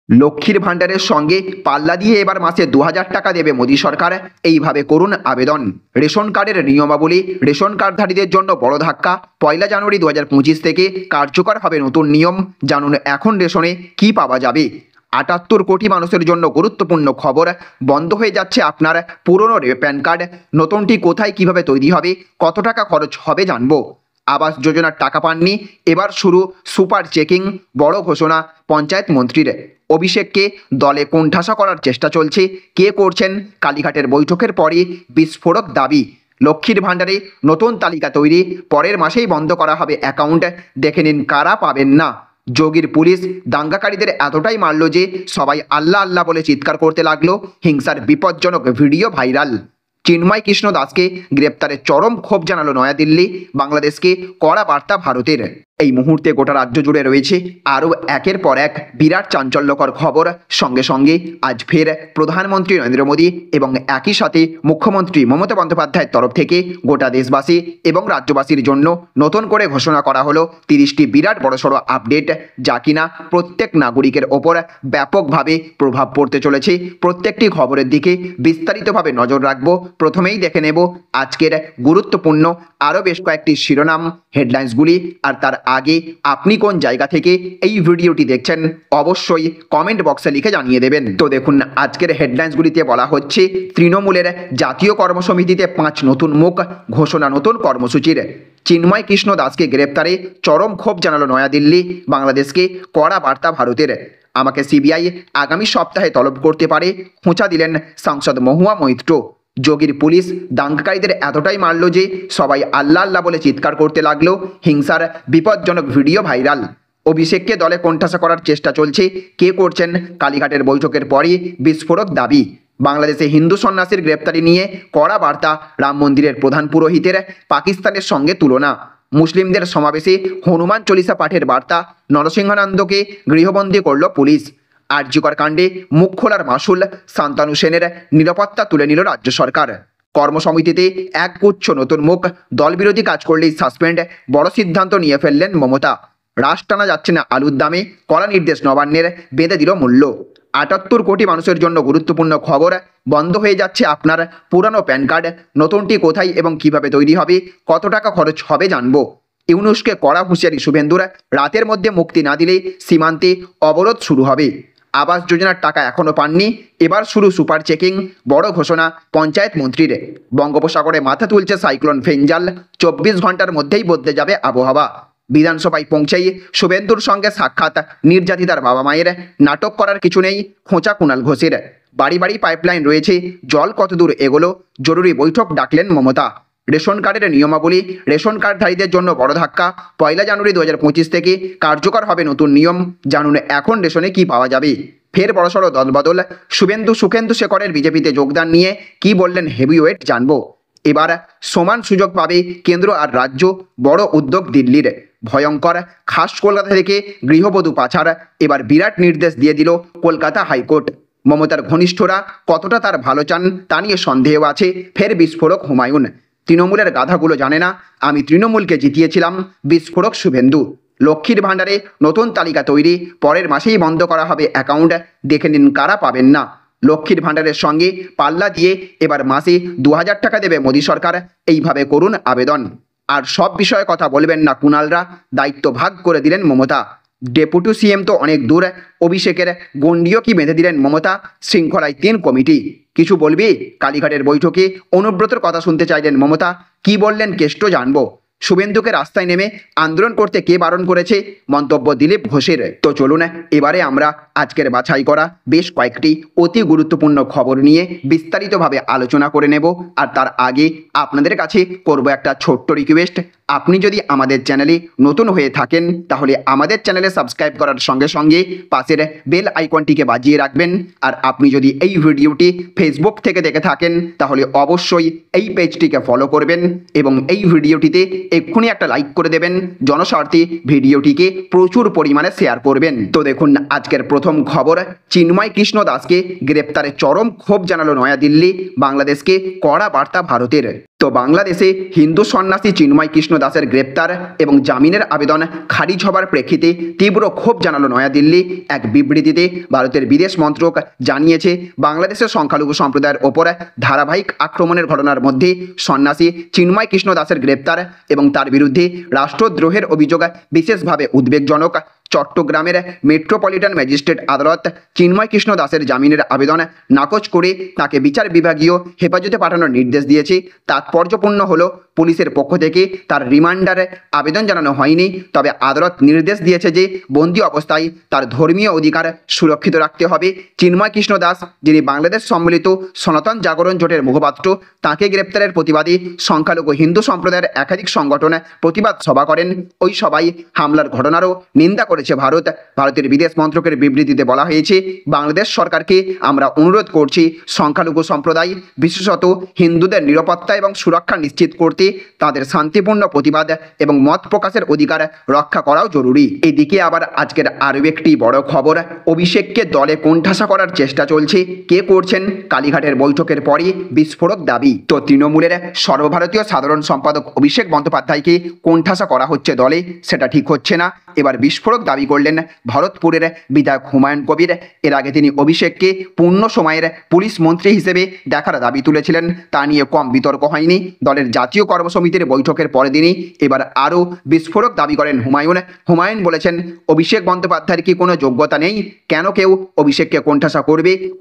লক্ষ্মীর ভাণ্ডারের সঙ্গে পাল্লা দিয়ে এবার মাসে ২০০০ টাকা দেবে মোদী সরকার। এইভাবে করুন আবেদন। রেশন কার্ডের নিয়মাবলী। রেশন কার্ডধারীদের জন্য বড় ধাক্কা। ১ জানুয়ারি ২০২৫ থেকে কার্যকর হবে নতুন নিয়ম। জানুন এখন রেশনে কি পাওয়া যাবে। ৭৮ কোটি মানুষের জন্য গুরুত্বপূর্ণ খবর। বন্ধ হয়ে যাচ্ছে আপনার পুরনো প্যান কার্ড। নতুনটি কোথায় কিভাবে তৈরি হবে, কত টাকা খরচ হবে জানবো। আবাস যোজনার টাকা পাননি, এবার শুরু সুপার চেকিং। বড় ঘোষণা পঞ্চায়েত মন্ত্রীর। অভিষেককে দলে কোণঠাসা করার চেষ্টা চলছে। কে করছেন? কালীঘাটের বৈঠকের পরই বিস্ফোরক দাবি। লক্ষ্মীর ভাণ্ডারে নতুন তালিকা তৈরি। পরের মাসেই বন্ধ করা হবে অ্যাকাউন্ট। দেখে নিন কারা পাবেন না। যোগীর পুলিশ দাঙ্গাকারীদের এতটাই মারল যে সবাই আল্লাহ আল্লাহ বলে চিৎকার করতে লাগলো। হিংসার বিপজ্জনক ভিডিও ভাইরাল। চিন্ময় কৃষ্ণ দাসকে গ্রেপ্তারে চরম ক্ষোভ জানালো নয়াদিল্লি। বাংলাদেশকে কড়া বার্তা ভারতের। এই মুহূর্তে গোটা রাজ্য জুড়ে রয়েছে আরও একের পর এক বিরাট চাঞ্চল্যকর খবর। সঙ্গে সঙ্গে আজ ফের প্রধানমন্ত্রী নরেন্দ্র মোদী এবং একই সাথে মুখ্যমন্ত্রী মমতা বন্দ্যোপাধ্যায়ের তরফ থেকে গোটা দেশবাসী এবং রাজ্যবাসীর জন্য নতুন করে ঘোষণা করা হলো ৩০টি বিরাট বড়সড় আপডেট, যা কিনা প্রত্যেক নাগরিকের ওপর ব্যাপকভাবে প্রভাব পড়তে চলেছে। প্রত্যেকটি খবরের দিকে বিস্তারিতভাবে নজর রাখবো। প্রথমেই দেখে নেব আজকের গুরুত্বপূর্ণ আরও বেশ কয়েকটি শিরোনাম, হেডলাইন্সগুলি। আর তার আগে আপনি কোন জায়গা থেকে এই ভিডিওটি দেখছেন অবশ্যই কমেন্ট বক্সে লিখে জানিয়ে দেবেন। তো দেখুন আজকের হেডলাইন্সগুলিতে বলা হচ্ছে তৃণমূলের জাতীয় কর্মসমিতিতে ৫ নতুন মুখ, ঘোষণা নতুন কর্মসূচির। চিন্ময় কৃষ্ণ দাসকে গ্রেপ্তারে চরম ক্ষোভ জানালো নয়াদিল্লি। বাংলাদেশকে কড়া বার্তা ভারতের। আমাকে সিবিআই আগামী সপ্তাহে তলব করতে পারে, খোঁচা দিলেন সাংসদ মহুয়া মৈত্র। যোগীর পুলিশ দাঙ্গাকারীদের এতটাই মারল যে সবাই আল্লাহ আল্লাহ বলে চিৎকার করতে লাগলো। হিংসার বিপজ্জনক ভিডিও ভাইরাল। অভিষেককে দলে কোণঠাসা করার চেষ্টা চলছে। কে করছেন? কালীঘাটের বৈঠকের পরই বিস্ফোরক দাবি। বাংলাদেশে হিন্দু সন্ন্যাসীর গ্রেপ্তারি নিয়ে কড়া বার্তা। রাম মন্দিরের প্রধান পুরোহিতের পাকিস্তানের সঙ্গে তুলনা। মুসলিমদের সমাবেশে হনুমান চল্লিশা পাঠের বার্তা। নরসিংহানন্দকে গৃহবন্দী করল পুলিশ। আরজিকর কাণ্ডে মুখ খোলার মাসুল। শান্তনু সেনের নিরাপত্তা তুলে নিল রাজ্য সরকার। কর্মসমিতিতে একগুচ্ছ নতুন মুখ। দলবিরোধী কাজ করলেই সাসপেন্ড। বড় সিদ্ধান্ত নিয়ে ফেললেন মমতা। রাশ টানা যাচ্ছে না আলুর দামে, কড়া নির্দেশ নবান্নের, বেঁধে দিল মূল্য। ৭৮ কোটি মানুষের জন্য গুরুত্বপূর্ণ খবর। বন্ধ হয়ে যাচ্ছে আপনার পুরানো প্যান কার্ড। নতুনটি কোথায় এবং কিভাবে তৈরি হবে, কত টাকা খরচ হবে জানবো। ইউনূসকে কড়া হুঁশিয়ারি শুভেন্দুর। রাতের মধ্যে মুক্তি না দিলে সীমান্তে অবরোধ শুরু হবে। আবাস যোজনার টাকা এখনও পাননি, এবার শুরু সুপার চেকিং। বড় ঘোষণা পঞ্চায়েত মন্ত্রীর। বঙ্গোপসাগরে মাথা তুলছে সাইক্লোন ফেঞ্জাল। ২৪ ঘন্টার মধ্যেই বদলে যাবে আবহাওয়া। বিধানসভায় পৌঁছেই শুভেন্দুর সঙ্গে সাক্ষাৎ। নির্যাতিতার বাবা মায়ের। নাটক করার কিছু নেই, খোঁচা কুণাল ঘোষের। বাড়ি বাড়ি পাইপলাইন রয়েছে, জল কতদূর এগোলো, জরুরি বৈঠক ডাকলেন মমতা। রেশন কার্ডের নিয়মাবলী। রেশন কার্ডধারীদের জন্য বড় ধাক্কা। ১ জানুয়ারি ২০২৫ থেকে কার্যকর হবে নতুন নিয়ম। জানুন এখন রেশনে কি পাওয়া যাবে। ফের বড়সড় দলবদল। শুভেন্দু সুখেন্দু শেখরের বিজেপিতে যোগদান নিয়ে কি বললেন হেভিওয়েট জানবো। এবার সমান সুযোগ পাবে কেন্দ্র আর রাজ্য। বড় উদ্যোগ দিল্লির। ভয়ঙ্কর। খাস কলকাতা থেকে গৃহবধূ পাচার। এবার বিরাট নির্দেশ দিয়ে দিল কলকাতা হাইকোর্ট। মমতার ঘনিষ্ঠরা কতটা তার ভালো চান তা নিয়ে সন্দেহ আছে। ফের বিস্ফোরক হুমায়ুন। তৃণমূলের গাধাগুলো জানে না আমি তৃণমূলকে জিতিয়েছিলাম। বিস্ফোরক শুভেন্দু। লক্ষ্মীর ভাণ্ডারে নতুন তালিকা তৈরি। পরের মাসেই বন্ধ করা হবে অ্যাকাউন্ট। দেখে নিন কারা পাবেন না। লক্ষ্মীর ভাণ্ডারের সঙ্গে পাল্লা দিয়ে এবার মাসে ২০০০ টাকা দেবে মোদী সরকার। এইভাবে করুন আবেদন। আর সব বিষয়ে কথা বলবেন না কুণালরা। দায়িত্ব ভাগ করে দিলেন মমতা। ডেপুটি সিএম তো অনেক দূর। অভিষেকের গণ্ডিও কি বেঁধে দিলেন মমতা। শৃঙ্খলায় ৩ কমিটি। কিছু বলবি? কালীঘাটের বৈঠকে অনুব্রতর কথা শুনতে চাইলেন মমতা। কি বললেন কেষ্ট জানবো। শুভেন্দুকে রাস্তায় নেমে আন্দোলন করতে কে বারণ করেছে? মন্তব্য দিলীপ ঘোষের। তো চলুন এবারে আমরা আজকের বাছাই করা বেশ কয়েকটি অতি গুরুত্বপূর্ণ খবর নিয়ে বিস্তারিতভাবে আলোচনা করে নেব। আর তার আগে আপনাদের কাছে করব একটা ছোট্ট রিকোয়েস্ট। আপনি যদি আমাদের চ্যানেলে নতুন হয়ে থাকেন তাহলে আমাদের চ্যানেলে সাবস্ক্রাইব করার সঙ্গে সঙ্গে পাশের বেল আইকনটিকে বাজিয়ে রাখবেন। আর আপনি যদি এই ভিডিওটি ফেসবুক থেকে দেখে থাকেন তাহলে অবশ্যই এই পেজটিকে ফলো করবেন এবং এই ভিডিওটিতে এক্ষুনি একটা লাইক করে দেবেন। জনস্বার্থে ভিডিওটিকে প্রচুর পরিমাণে শেয়ার করবেন। তো দেখুন আজকের প্রথম প্রথম খবর, চিন্ময় কৃষ্ণ দাসকে গ্রেপ্তারে চরম ক্ষোভ জানালো নয়াদিল্লি, বাংলাদেশকে কড়া বার্তা ভারতের। তো বাংলাদেশে হিন্দু সন্ন্যাসী চিন্ময় কৃষ্ণ দাসের গ্রেপ্তার এবং জামিনের আবেদন খারিজ হবার প্রেক্ষিতে তীব্র ক্ষোভ জানালো নয়াদিল্লি। এক বিবৃতিতে ভারতের বিদেশ মন্ত্রক জানিয়েছে, বাংলাদেশের সংখ্যালঘু সম্প্রদায়ের ওপর ধারাবাহিক আক্রমণের ঘটনার মধ্যে সন্ন্যাসী চিন্ময় কৃষ্ণ দাসের গ্রেপ্তার এবং তার বিরুদ্ধে রাষ্ট্রদ্রোহের অভিযোগ বিশেষভাবে উদ্বেগজনক। চট্টগ্রামের মেট্রোপলিটন ম্যাজিস্ট্রেট আদালত চিন্ময় কৃষ্ণ দাসের জামিনের আবেদন নাকচ করে তাকে বিচার বিভাগীয় হেফাজতে পাঠানোর নির্দেশ দিয়েছে। তাৎপর্যপূর্ণ হলো, পুলিশের পক্ষ থেকে তার রিমান্ডারে আবেদন জানানো হয়নি, তবে আদালত নির্দেশ দিয়েছে যে বন্দি অবস্থায় তার ধর্মীয় অধিকার সুরক্ষিত রাখতে হবে। চিন্ময় কৃষ্ণ দাস, যিনি বাংলাদেশ সম্মিলিত সনাতন জাগরণ জোটের মুখপাত্র, তাকে গ্রেপ্তারের প্রতিবাদে সংখ্যালঘু হিন্দু সম্প্রদায়ের একাধিক সংগঠন প্রতিবাদ সভা করেন। ওই সভায় হামলার ঘটনারও নিন্দা করেছে ভারত। ভারতের বিদেশ মন্ত্রকের বিবৃতিতে বলা হয়েছে, বাংলাদেশ সরকারকে আমরা অনুরোধ করছি, সংখ্যালঘু সম্প্রদায় বিশেষত হিন্দুদের নিরাপত্তা এবং সুরক্ষা নিশ্চিত করতে তাদের শান্তিপূর্ণ প্রতিবাদ এবং মত প্রকাশের অধিকার রক্ষা করাও জরুরি। এদিকে আবার আজকের আরও একটি বড় খবর, অভিষেককে দলে কোণঠাসা করার চেষ্টা চলছে। কে করছেন? কালীঘাটের বৈঠকের পরই বিস্ফোরক দাবি। তো তৃণমূলের সর্বভারতীয় সাধারণ সম্পাদক অভিষেক বন্দ্যোপাধ্যায়কে কোণঠাসা করা হচ্ছে দলে, সেটা ঠিক হচ্ছে না। এবার বিস্ফোরক দাবি করলেন ভরতপুরের বিধায়ক হুমায়ুন কবির। এর আগে তিনি অভিষেককে পূর্ণ সময়ের পুলিশ মন্ত্রী হিসেবে দেখার দাবি তুলেছিলেন, তা নিয়ে কম বিতর্ক হয়নি। দলের জাতীয় কর্মসমিতির বৈঠকের পরে দিনই এবার আরও বিস্ফোরক দাবি করেন হুমায়ুন বলেছেন, অভিষেক বন্দ্যোপাধ্যায়ের কি কোনো যোগ্যতা নেই? কেন কেউ অভিষেককে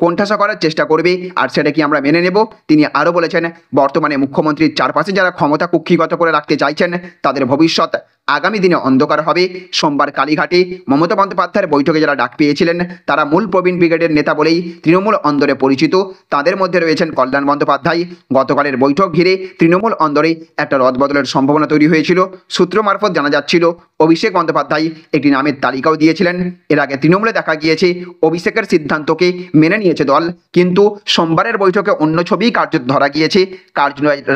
কোণঠাসা করার চেষ্টা করবে, আর সেটা কি আমরা মেনে নেব? তিনি আরও বলেছেন, বর্তমানে মুখ্যমন্ত্রীর চারপাশে যারা ক্ষমতা কুক্ষিগত করে রাখতে চাইছেন, তাদের ভবিষ্যৎ আগামী দিনে অন্ধকার হবে। সোমবার কালীঘাটে মমতা বন্দ্যোপাধ্যায়ের বৈঠকে যারা ডাক পেয়েছিলেন, তারা মূল প্রবীণ ব্রিগেডের নেতা বলেই তৃণমূল অন্দরে পরিচিত। তাদের মধ্যে রয়েছেন কল্যাণ বন্দ্যোপাধ্যায়। গতকালের বৈঠক ঘিরে তৃণমূল অন্দরে একটা রদবদলের সম্ভাবনা তৈরি হয়েছিল। সূত্র মারফত জানা যাচ্ছিল, অভিষেক বন্দ্যোপাধ্যায় একটি নামের তালিকাও দিয়েছিলেন। এর আগে তৃণমূলে দেখা গিয়েছে, অভিষেকের সিদ্ধান্তকে মেনে নিয়েছে দল, কিন্তু সোমবারের বৈঠকে অন্য ছবিই কার্যত ধরা গিয়েছে।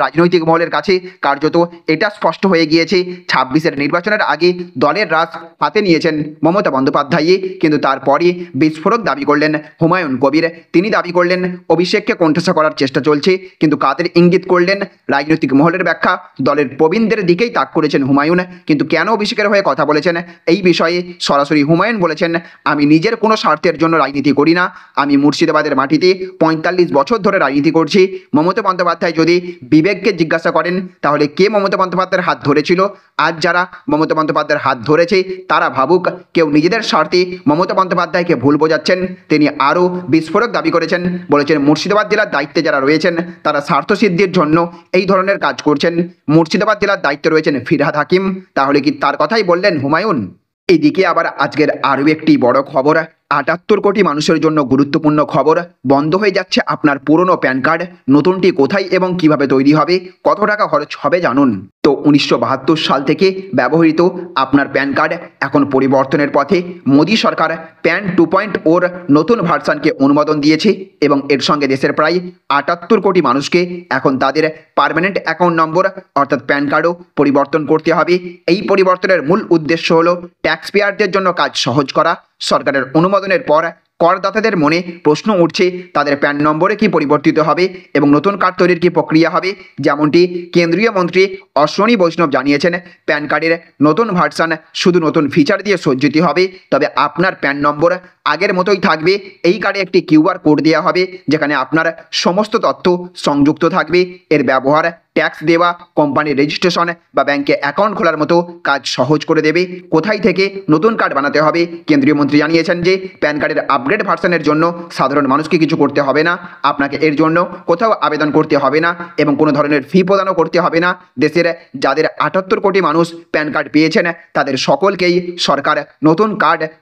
রাজনৈতিক মহলের কাছে কার্যত এটা স্পষ্ট হয়ে গিয়েছে, 26-এর নির্বাচনের আগে দলের রাজ হাতে নিয়েছেন মমতা বন্দ্যোপাধ্যায়। কিন্তু তারপরই বিস্ফোরক দাবি করলেন হুমায়ুন কবির। তিনি দাবি করলেন, অভিষেককে কোণঠাসা করার চেষ্টা চলছে, কিন্তু কাদের ইঙ্গিত করলেন? রাজনৈতিক মহলের ব্যাখ্যা, দলের প্রবীণদের দিকেই তাক করেছেন হুমায়ুন। কিন্তু কেন অভিষেকের হয়ে কথা বলেছেন, এই বিষয়ে সরাসরি হুমায়ুন বলেছেন, আমি নিজের কোনো স্বার্থের জন্য রাজনীতি করি না। আমি মুর্শিদাবাদের মাটিতে 45 বছর ধরে রাজনীতি করছি। মমতা বন্দ্যোপাধ্যায় যদি বিবেককে জিজ্ঞাসা করেন, তাহলে কে মমতা বন্দ্যোপাধ্যায়ের হাত ধরেছিল? আজ যারা মমতা বন্দ্যোপাধ্যায়ের হাত ধরেছে, তারা ভাবুক কেউ নিজেদের স্বার্থে মমতা বন্দ্যোপাধ্যায়কে ভুল বোঝাচ্ছেন। তিনি আরও বিস্ফোরক দাবি করেছেন, বলেছেন, মুর্শিদাবাদ জেলার দায়িত্বে যারা রয়েছেন, তারা স্বার্থসিদ্ধির জন্য এই ধরনের কাজ করছেন। মুর্শিদাবাদ জেলার দায়িত্বে রয়েছেন ফিরহাদ হাকিম, তাহলে কি তার কথাই বললেন হুমায়ুন? এদিকে আবার আজকের আরও একটি বড় খবর, 78 কোটি মানুষের জন্য গুরুত্বপূর্ণ খবর, বন্ধ হয়ে যাচ্ছে আপনার পুরনো প্যান কার্ড। নতুনটি কোথায় এবং কিভাবে তৈরি হবে, কত টাকা খরচ হবে জানুন। তো 1972 সাল থেকে ব্যবহৃত আপনার প্যান কার্ড এখন পরিবর্তনের পথে। মোদী সরকার প্যান 2.0 নতুন ভার্সানকে অনুমোদন দিয়েছে এবং এর সঙ্গে দেশের প্রায় 78 কোটি মানুষকে এখন তাদের পার্মানেন্ট অ্যাকাউন্ট নম্বর অর্থাৎ প্যান কার্ডও পরিবর্তন করতে হবে। এই পরিবর্তনের মূল উদ্দেশ্য হলো ট্যাক্স পেয়ারদের জন্য কাজ সহজ করা। সরকারের অনুমোদনের পর করদাতাদের মনে প্রশ্ন উঠছে, তাদের প্যান নম্বরে কি পরিবর্তিত হবে এবং নতুন কার্ড তৈরির কি প্রক্রিয়া হবে। যেমনটি কেন্দ্রীয় মন্ত্রী অশ্বিনী বৈষ্ণব জানিয়েছেন, প্যান কার্ডের নতুন ভার্সান শুধু নতুন ফিচার দিয়ে সজ্জিত হবে, তবে আপনার প্যান নম্বর আগের মতোই থাকবে। এই কার্ডে একটি কিউআর কোড দেওয়া হবে, যেখানে আপনার সমস্ত তথ্য সংযুক্ত থাকবে। এর ব্যবহার ট্যাক্স দেওয়া, কোম্পানির রেজিস্ট্রেশন বা ব্যাংকে অ্যাকাউন্ট খোলার মতো কাজ সহজ করে দেবে। কোথায় থেকে নতুন কার্ড বানাতে হবে, কেন্দ্রীয় মন্ত্রী জানিয়েছেন যে প্যান কার্ডের আপগ্রেড ভার্সনের জন্য সাধারণ মানুষকে কিছু করতে হবে না। আপনাকে এর জন্য কোথাও আবেদন করতে হবে না এবং কোনো ধরনের ফি প্রদানও করতে হবে না। দেশের যাদের 78 কোটি মানুষ প্যান কার্ড পেয়েছেন, তাদের সকলকেই সরকার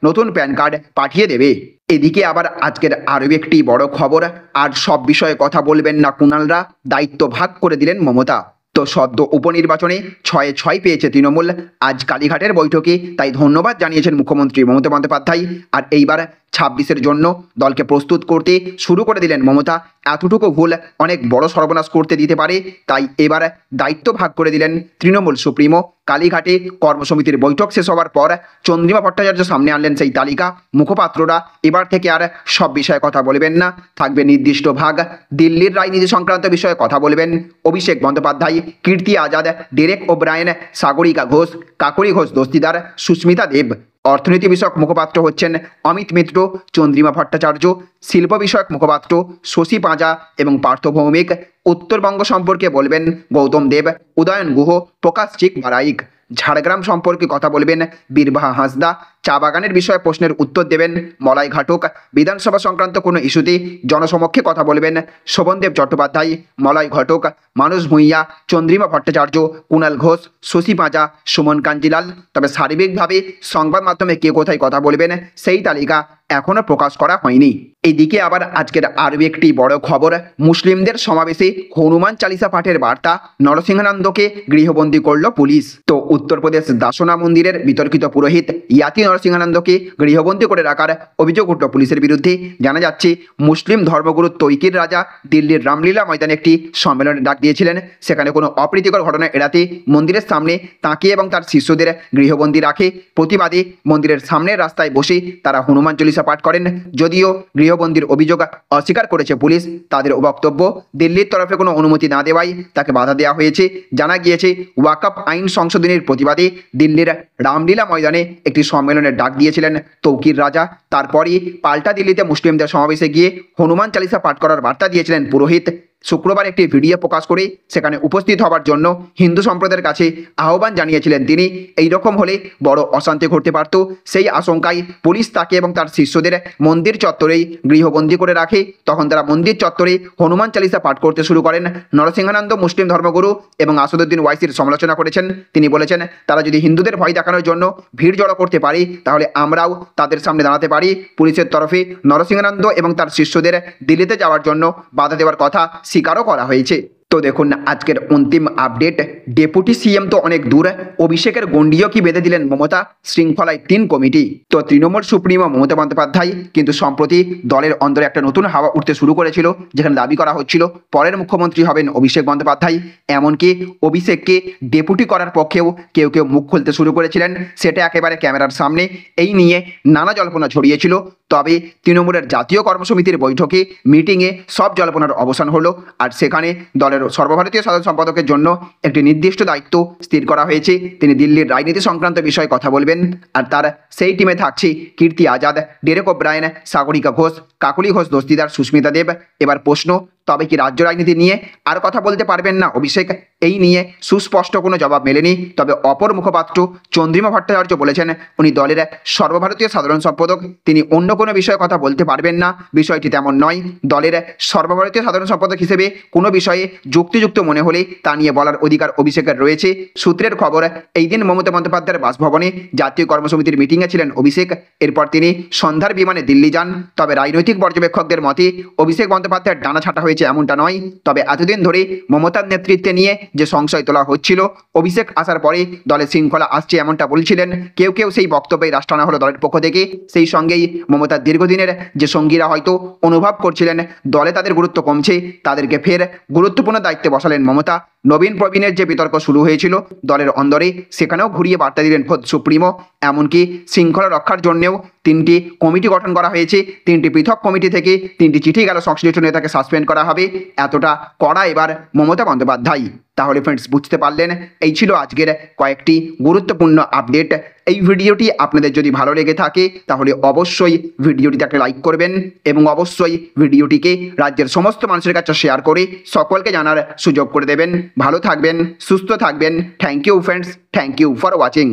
নতুন প্যান কার্ড পাঠিয়ে দেবে। এদিকে আবার আজকের আরও একটি বড় খবর, আর সব বিষয়ে কথা বলবেন না কুণালরা, দায়িত্ব ভাগ করে দিলেন মমতা। তো সদ্য উপনির্বাচনে 6-6 পেয়েছে তৃণমূল। আজ কালীঘাটের বৈঠকে তাই ধন্যবাদ জানিয়েছেন মুখ্যমন্ত্রী মমতা বন্দ্যোপাধ্যায়। আর এইবার 2026-এর জন্য দলকে প্রস্তুত করতে শুরু করে দিলেন মমতা। এতটুকু ভুল অনেক বড় সর্বনাশ করতে দিতে পারে, তাই এবার দায়িত্ব ভাগ করে দিলেন তৃণমূল সুপ্রিমো। কালীঘাটে কর্মসমিতির বৈঠক শেষ হওয়ার পর চন্দ্রিমা ভট্টাচার্য সামনে আনলেন সেই তালিকা। মুখপাত্ররা এবার থেকে আর সব বিষয়ে কথা বলবেন না, থাকবে নির্দিষ্ট ভাগ। দিল্লির রাজনীতি সংক্রান্ত বিষয়ে কথা বলবেন অভিষেক বন্দ্যোপাধ্যায়, কীর্তি আজাদ, ডেরেক ওব্রায়েন, সাগরিকা ঘোষ, কাকলি ঘোষ দস্তিদার, সুস্মিতা দেব। অর্থনীতি বিষয়ক মুখপাত্র হচ্ছেন অমিত মিত্র, চন্দ্রিমা ভট্টাচার্য। শিল্প বিষয়ক মুখপাত্র শশী পাঁজা এবং পার্থ ভৌমিক। উত্তরবঙ্গ সম্পর্কে বলবেন গৌতম দেব, উদয়ন গুহ, প্রকাশ চিক বারাইক। ঝাড়গ্রাম সম্পর্কে কথা বলবেন বীরবাহা হাঁসদা। চা বাগানের বিষয়ে প্রশ্নের উত্তর দেবেন মলয় ঘাটক। বিধানসভা সংক্রান্ত কোনো ইস্যুতে জনসমক্ষে কথা বলবেন শোভনদেব চট্টোপাধ্যায়, মলয় ঘটক, মানস ভূঁইয়া, চন্দ্রিমা ভট্টাচার্য, কুণাল ঘোষ, শশী পাঁজা, সুমন কাঞ্জিলাল। তবে সার্বিকভাবে সংবাদ মাধ্যমে কে কোথায় কথা বলবেন সেই তালিকা এখনও প্রকাশ করা হয়নি। এদিকে আবার আজকের আরও একটি বড় খবর, মুসলিমদের সমাবেশে হনুমান চালিসা পাঠের বার্তা নরসিংহানন্দকে গৃহবন্দী করল পুলিশ। তো উত্তরপ্রদেশ দাসনা মন্দিরের বিতর্কিত পুরোহিত ইয়াতি নরসিংহানন্দকে গৃহবন্দী করে রাখার অভিযোগ উঠল পুলিশের বিরুদ্ধে। জানা যাচ্ছে মুসলিম ধর্মগুরু তৈকির রাজা দিল্লির রামলীলা ময়দানে একটি সম্মেলনের ডাক দিয়েছিলেন। সেখানে কোনো অপ্রীতিকর ঘটনা এড়াতে মন্দিরের সামনে তাকে এবং তার শিষ্যদের গৃহবন্দী রাখে। প্রতিবাদে মন্দিরের সামনের রাস্তায় বসে তারা হনুমান চালিসা পাঠ করেন। যদিও গৃহবন্দীর অভিযোগ অস্বীকার করেছে পুলিশ। তাদের বক্তব্য, দিল্লির তরফে কোনো অনুমতি না দেওয়ায় তাকে বাধা দেওয়া হয়েছে। জানা গিয়েছে ওয়াকফ আইন সংশোধনের প্রতিবাদে দিল্লির রামলীলা ময়দানে একটি সম্মেলনের ডাক দিয়েছিলেন তৌকির রাজা। তারপরই পাল্টা দিল্লিতে মুসলিমদের সমাবেশে গিয়ে হনুমান চালিসা পাঠ করার বার্তা দিয়েছিলেন পুরোহিত। শুক্রবার একটি ভিডিও প্রকাশ করে সেখানে উপস্থিত হওয়ার জন্য হিন্দু সম্প্রদায়ের কাছে আহ্বান জানিয়েছিলেন তিনি। এই রকম হলে বড় অশান্তি ঘটতে পারত। সেই আশঙ্কায় পুলিশ তাকে এবং তার শিষ্যদের মন্দির চত্বরেই গৃহবন্দী করে রাখে। তখন তারা মন্দির চত্বরে হনুমান চালিসা পাঠ করতে শুরু করেন। নরসিংহানন্দ মুসলিম ধর্মগুরু এবং আসাদুদ্দিন ওয়াইসির সমালোচনা করেছেন। তিনি বলেছেন, তারা যদি হিন্দুদের ভয় দেখানোর জন্য ভিড় জড়ো করতে পারে তাহলে আমরাও তাদের সামনে দাঁড়াতে পারি। পুলিশের তরফে নরসিংহানন্দ এবং তার শিষ্যদের দিল্লিতে যাওয়ার জন্য বাধা দেওয়ার কথা স্বীকারও করা হয়েছে। তো দেখুন আজকের অন্তিম আপডেট, ডেপুটি সিএম তো অনেক দূর, অভিষেকের গণ্ডিও কি বেঁধে দিলেন মমতা, শৃঙ্খলায় 3 কমিটি। তো তৃণমূল সুপ্রিমো মমতা বন্দ্যোপাধ্যায় কিন্তু সম্প্রতি দলের অন্দরে একটা নতুন হাওয়া উঠতে শুরু করেছিল, যেখানে দাবি করা হচ্ছিল পরের মুখ্যমন্ত্রী হবেন অভিষেক বন্দ্যোপাধ্যায়। এমনকি অভিষেককে ডেপুটি করার পক্ষেও কেউ কেউ মুখ খুলতে শুরু করেছিলেন, সেটা একেবারে ক্যামেরার সামনে। এই নিয়ে নানা জল্পনা ছড়িয়েছিল। তবে তৃণমূলের জাতীয় কর্মসমিতির বৈঠকে মিটিংয়ে সব জল্পনার অবসান হলো। আর সেখানে দলের সর্বভারতীয় সাধারণ সম্পাদকের জন্য একটি নির্দিষ্ট দায়িত্ব স্থির করা হয়েছে। তিনি দিল্লির রাজনীতি সংক্রান্ত বিষয়ে কথা বলবেন। আর তার সেই টিমে থাকছে কীর্তি আজাদ, ডেরেক ওব্রায়েন, সাগরিকা ঘোষ, কাকলি ঘোষ দস্তিদার, সুস্মিতা দেব। এবার প্রশ্ন, তবে কি রাজ্য রাজনীতি নিয়ে আর কথা বলতে পারবেন না অভিষেক? এই নিয়ে সুস্পষ্ট কোনো জবাব মেলেনি। তবে অপর মুখপাত্র চন্দ্রিমা ভট্টাচার্য বলেছেন উনি দলের সর্বভারতীয় সাধারণ সম্পাদক, তিনি অন্য কোনো বিষয়ে কথা বলতে পারবেন না। বিষয়টি তেমন নয়। দলের সর্বভারতীয় সাধারণ সম্পাদক হিসেবে কোনো বিষয়ে যুক্তিযুক্ত মনে হলে তা নিয়ে বলার অধিকার অভিষেকের রয়েছে। সূত্রের খবর, এই দিন মমতা বন্দ্যোপাধ্যায়ের বাসভবনে জাতীয় কর্মসমিতির মিটিংয়ে ছিলেন অভিষেক। এরপর তিনি সন্ধ্যার বিমানে দিল্লি যান। তবে রাজনৈতিক পর্যবেক্ষকদের মতে অভিষেক বন্দ্যোপাধ্যায়ের ডানা ছাঁটা হয়েছে এমনটা নয়। তবে এতদিন ধরে মমতার নেতৃত্বে নিয়ে যে সংশয় তোলা হচ্ছিল, অভিষেক আসার পরে দলে শৃঙ্খলা আসছে এমনটা বলছিলেন কেউ কেউ, সেই বক্তব্যে রাশ টানা হলো দলের পক্ষ থেকে। সেই সঙ্গেই মমতার দীর্ঘদিনের যে সঙ্গীরা হয়তো অনুভব করছিলেন দলে তাদের গুরুত্ব কমছে, তাদেরকে ফের গুরুত্বপূর্ণ দায়িত্বে বসালেন মমতা। নবীন প্রবীণের যে বিতর্ক শুরু হয়েছিল দলের অন্দরে, সেখানেও ঘুরিয়ে বার্তা দিলেন খোদ সুপ্রিমো। এমনকি শৃঙ্খলা রক্ষার জন্যেও 3টি কমিটি গঠন করা হয়েছে। 3টি পৃথক কমিটি থেকে 3টি চিঠি গেল সংশ্লিষ্ট নেতাকে সাসপেন্ড করা হবে। এতটা কড়া এবার মমতা বন্দ্যোপাধ্যায়। তাহলে ফ্রেন্ডস, বুঝতে পারলেন, এই ছিল আজকের কয়েকটি গুরুত্বপূর্ণ আপডেট। এই ভিডিওটি আপনাদের যদি ভালো লেগে থাকে তাহলে অবশ্যই ভিডিওটিতে একটা লাইক করবেন এবং অবশ্যই ভিডিওটিকে রাজ্যের সমস্ত মানুষের কাছে শেয়ার করে সকলকে জানার সুযোগ করে দেবেন। ভালো থাকবেন, সুস্থ থাকবেন। Thank you friends, thank you for watching.